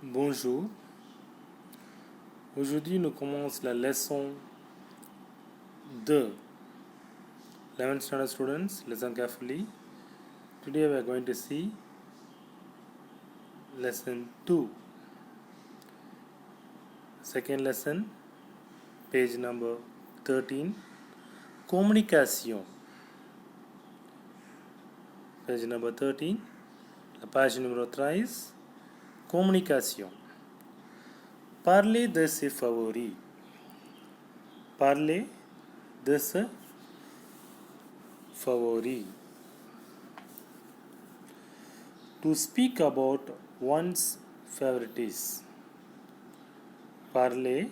Bonjour, aujourd'hui nous commençons la leçon 2. 11th standard students, listen carefully. Today we are going to see lesson 2. Second lesson, page number 13. Communication. Page number 13. La page numéro 13. Communication. Parler de ses favoris. Parler de ses favoris. To speak about one's favorites. Parler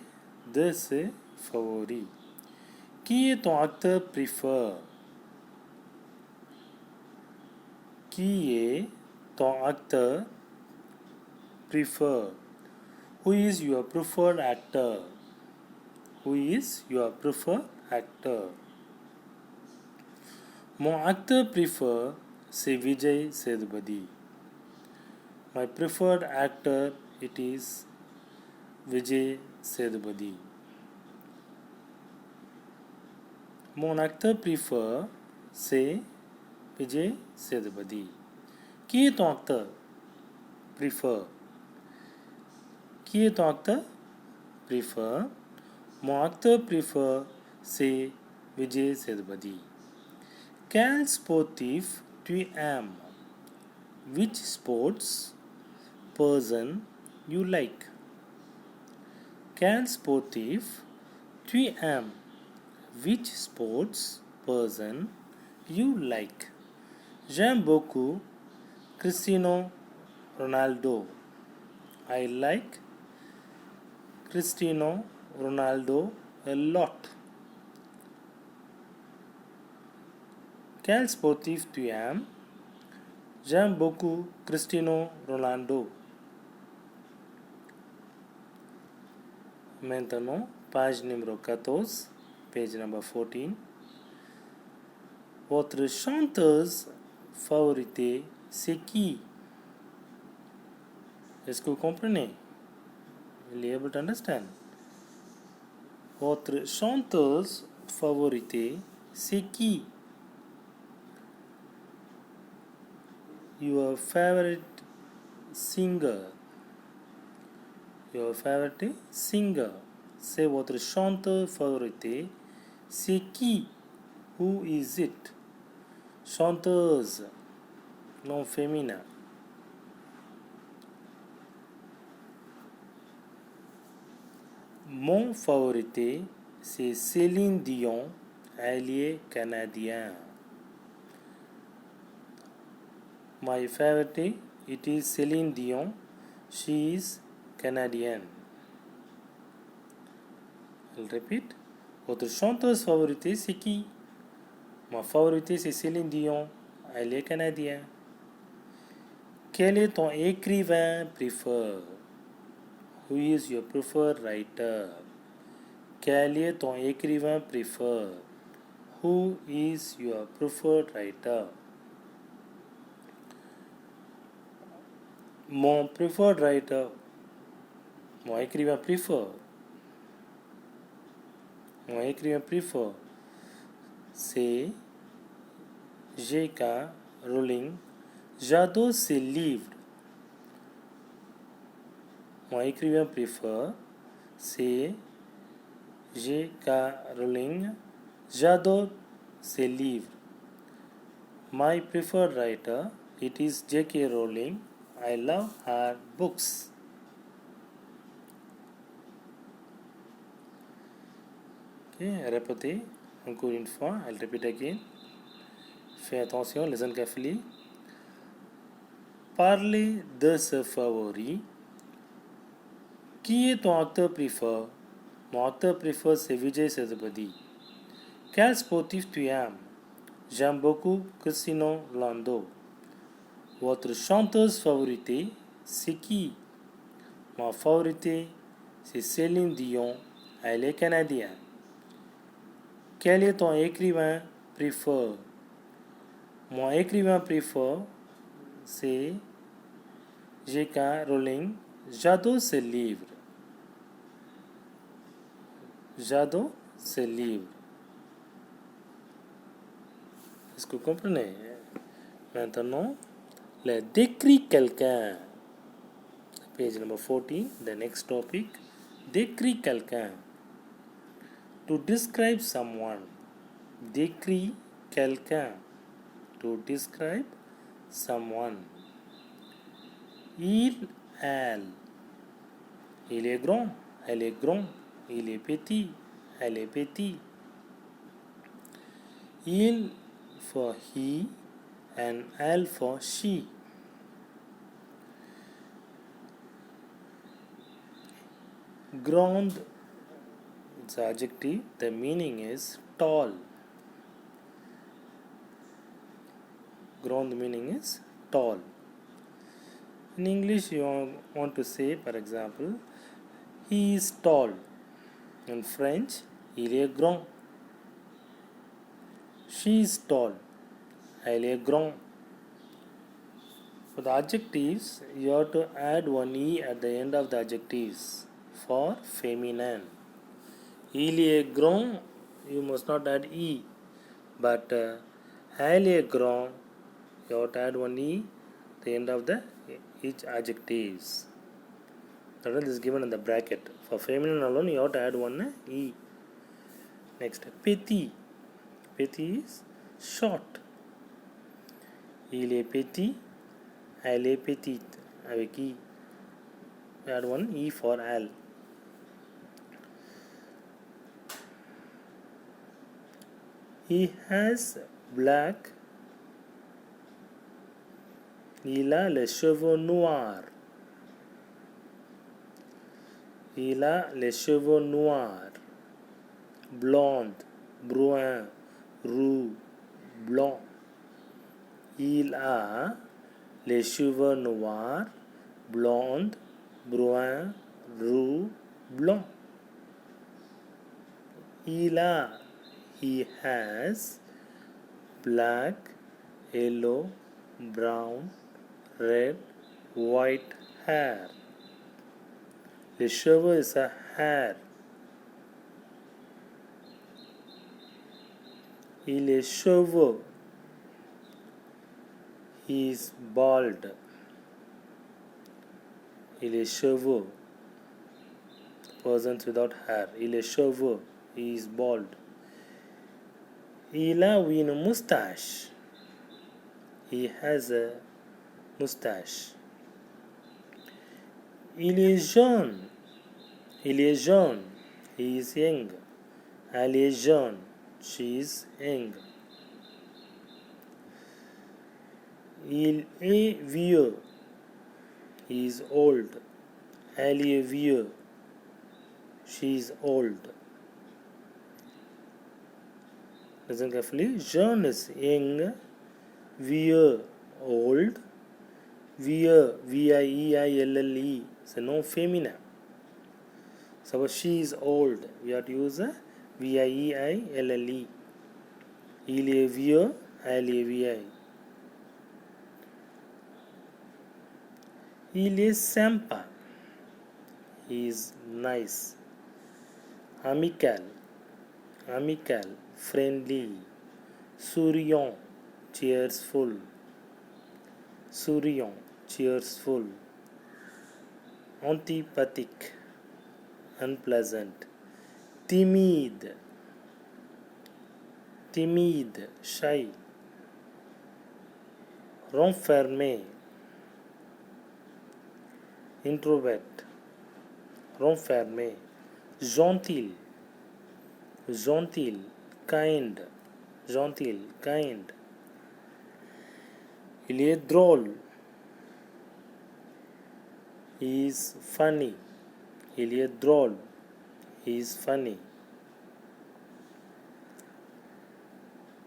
de ses favoris. Qui est ton acteur préféré? Qui est ton acteur préféré? Who is your preferred actor? Who is your preferred actor? Mon acteur préféré c'est Vijay Sethupathi. My preferred actor it is Vijay Sethupathi. Mon acteur préféré c'est Vijay Sethupathi. Qui est ton acteur préféré? Qui est ton acteur préféré? Mon acteur préféré c'est Vijay Sethupathi. Quel sportif tu aimes? Which sports person you like? Quel sportif tu aimes? Which sports person you like? J'aime beaucoup Cristiano Ronaldo. I like Cristiano Ronaldo a lot. Quel sportif tu aimes? J'aime beaucoup Cristiano Ronaldo. Maintenant, page numéro 14, page number 14. Votre chanteuse favorite, c'est qui? Est-ce que vous comprenez? Will you able to understand? Votre chanteuse favorite, c'est qui? Your favorite singer. Your favorite singer. C'est votre chanteur favorite. C'est qui? Who is it? Chanteuse. Nom féminin. Mon favorite, c'est Céline Dion. Elle est canadienne. My favorite, it is Céline Dion. She is Canadian. I'll repeat. Votre chanteuse favorite, c'est qui? Ma favorite, c'est Céline Dion. Elle est canadienne. Quel est ton écrivain préféré? Who is your preferred writer? Quel est ton écrivain préféré? Who is your preferred writer? Mon preferred writer, mon écrivain préféré, c'est J.K. Rowling. J'adore ses livres. Mon écrivain préféré, c'est J.K. Rowling. J'adore ses livres. My preferred writer, it is J.K. Rowling. I love her books. Okay, répétez encore une fois. I'll repeat again. Fais attention, listen carefully. Parlez de ses favoris. Qui est ton acteur préféré? Mon acteur préféré c'est Vijay Sethupathi. Quel sportif tu aimes? J'aime beaucoup Cristiano Ronaldo. Votre chanteuse favorite, c'est qui? Ma favorite, c'est Céline Dion. Elle est canadienne. Quel est ton écrivain préféré? Mon écrivain préféré, c'est J.K. Rowling. J'adore ce livre. J'adore ce livre. Est-ce que vous comprenez? Maintenant, le décrit quelqu'un. Page number 14, the next topic. Décrit quelqu'un. To describe someone. Décrit quelqu'un. To describe someone. Elle. Il est grand, elle est grand. Il est petit, elle est petit. Il for he and elle for she. Grand, it's adjective. The meaning is tall. Grand meaning is tall. In English, you want to say, for example, he is tall. In French, il est grand. She is tall. Elle est grand. For the adjectives, you have to add one E at the end of the adjectives for feminine. Il est grand, you must not add E. But elle est grand, you have to add one E at the end of the each adjectives. That is given in the bracket. For feminine alone, you have to add one E. Next, petit. Petit is short. Il est petit, elle est petite. Avec E. Add one E for elle. He has black. Il a les cheveux noirs. Il a les cheveux noirs. Blonde, brun, roux, blanc. Il a les cheveux noirs, blonde, brun, roux, blanc. He has black, yellow, brown, red, white hair. Les cheveux is a hair. Il est cheveux. He is bald. Il est cheveux. Persons without hair. Il est cheveux. He is bald. Il a une moustache. He has a moustache. Il est jeune. Il est jeune. He is young. Elle est jeune. She is young. Il est vieux. He is old. Elle est vieux. She is old. Listen carefully. Jeune is young. Vieux, old. Vieux, V-I-E-I-L-L-E. It's a noun feminine. Suppose she is old. We have to use a V-I-E-I-L-L-E. Il est vieux, elle est vieille. Il est sympa. He is nice. Amical. Amical. Friendly. Souriant. Cheerful. Souriant. Cheerful. Antipathique. Unpleasant. Timide. Timide. Shy. Renfermé. Introvert. Renfermé. Gentil. Gentil. Kind. Gentil. Kind. Il est drôle. He is funny. Il est drôle. He is funny.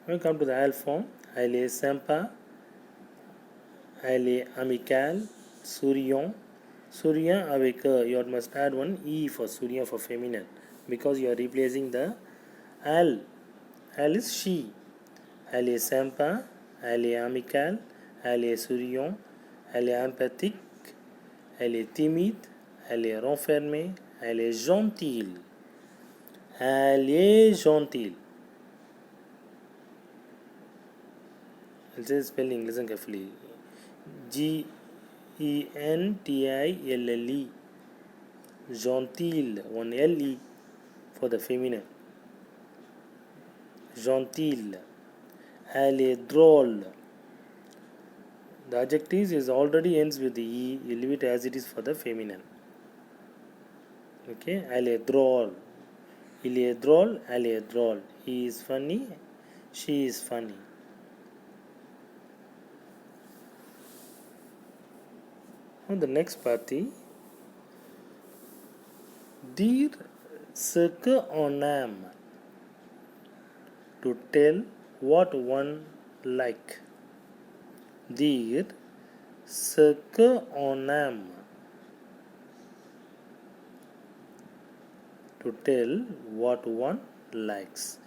When we come to the elle form, elle est sympa. Elle est amicale. Souriant. Souriant avec you must add one E for souriant for feminine because you are replacing the elle. Elle is she. Elle est sympa. Elle est amicale. Elle est souriant. Elle est empathique. Elle est timide. Elle est renfermée. Elle est gentille. Elle est gentille. I'll say spelling, listen carefully. Gentille. Gentille. One L-E for the feminine. Gentille. Elle est drôle. The adjective is already ends with the E. You leave it as it is for the feminine. Okay. Elle est drôle. Il est drôle. Elle est drôle. He is funny. She is funny. Now the next party. Dire ce qu'on aime. To tell what one like. Dire ce qu'on aime. To tell what one likes.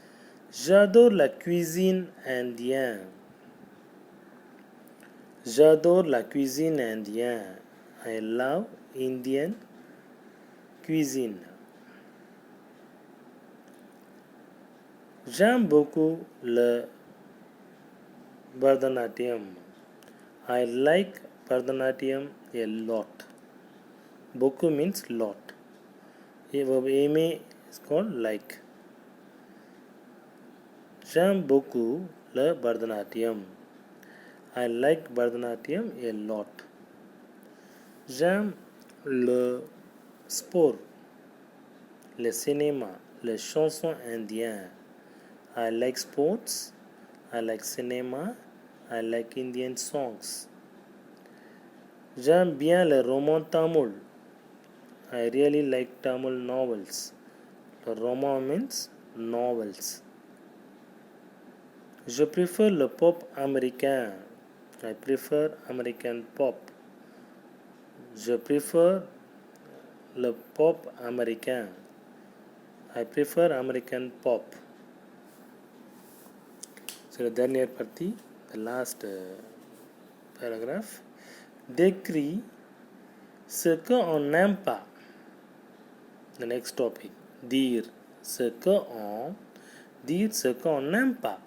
J'adore la cuisine indienne. J'adore la cuisine indienne. I love Indian cuisine. J'aime beaucoup le Bharatanatyam. I like Bharatanatyam a lot. Beaucoup means lot. A verb aimer is called like. J'aime beaucoup le Bharatanatyam. I like Bharatanatyam a lot. J'aime le sport, le cinéma, les chansons indiennes. I like sports, I like cinema, I like Indian songs. J'aime bien le roman tamil. I really like Tamil novels. Le roman means novels. Je préfère le pop américain. I prefer American pop. Je préfère le pop américain. I prefer American pop. So the dernière partie, the last paragraph. Décrit ce qu'on n'aime pas. The next topic. Dire ce qu'on n'aime pas.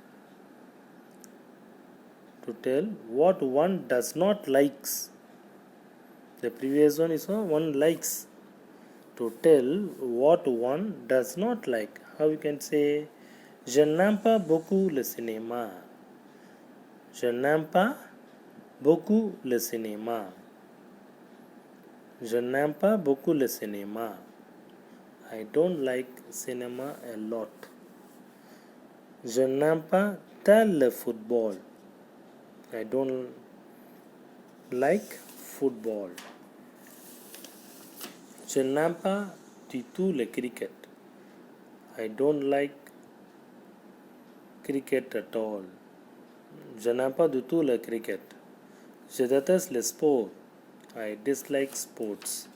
To tell what one does not likes. The previous one is one likes. To tell what one does not like. How you can say, je n'aime pas beaucoup le cinéma. Je n'aime pas beaucoup le cinéma. Je n'aime pas beaucoup le cinéma. I don't like cinema a lot. Je n'aime pas tel le football. I don't like football. Je n'aime pas du tout le cricket. I don't like cricket at all. Je n'aime pas du tout le cricket. Je déteste le sport. I dislike sports.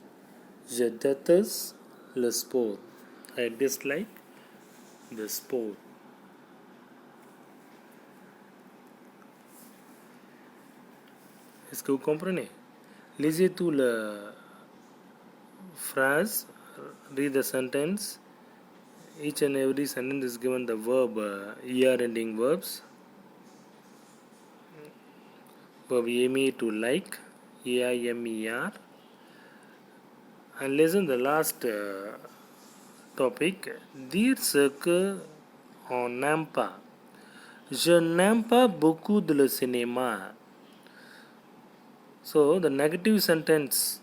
Je déteste le sport. I dislike the sport. Est-ce que vous comprenez? Lisez tout la phrase, read the sentence. Each and every sentence is given the verb, er ending verbs. Verb aimer to like, aimer. And listen the last topic. Dire ce qu'on n'aime pas. Je n'aime pas beaucoup de le cinéma. So the negative sentence,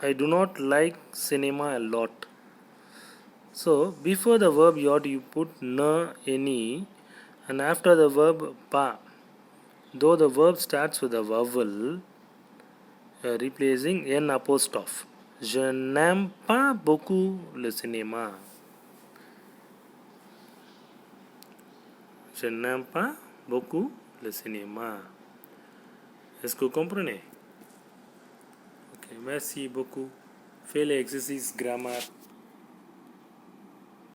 I do not like cinema a lot. So before the verb you have to put na, any, and after the verb pa. Though the verb starts with a vowel, replacing n apostrophe. Je n'aime pas beaucoup le cinéma. Je n'aime pas beaucoup le cinéma. Est-ce que vous comprenez? Ok, merci beaucoup. Fais l'exercice grammaire.